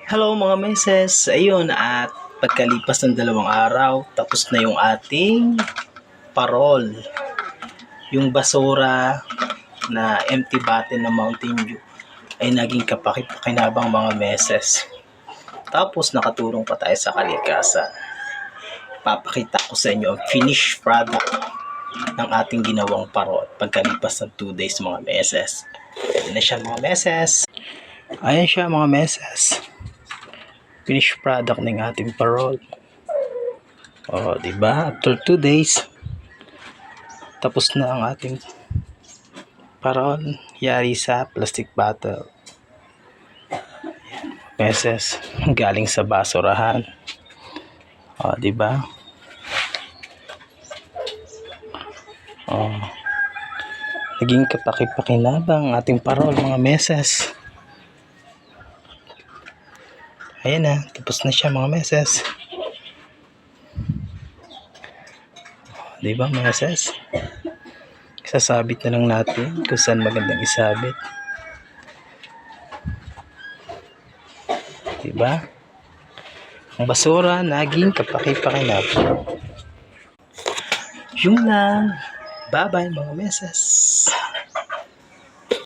Hello mga meses, ayun at pagkalipas ng 2 araw, tapos na yung ating parol. Yung basura na empty bottle ng Mountain Dew ay naging kapakipakinabang mga meses. Tapos nakatulong pa tayo sa kalikasan. Papakita ko sa inyo ang finished product ng ating ginawang parol pagkalipas ng 2 days mga meses. Ayan na siya mga meses. Ayan siya mga meses. Finished product ng ating parol. Oh, di ba? After 2 days, tapos na ang ating parol. Yari sa plastic bottle. Meses galing sa basurahan. Oh, di ba? Oh. Naging kapakipakinabang ang ating parol mga meses. Ayan na, tapos na siya mga meses. Diba mga meses? Isasabit na lang natin kung saan magandang isabit. Diba? Ang basura naging kapakipakinabang. Yun lang. Bye bye mga meses.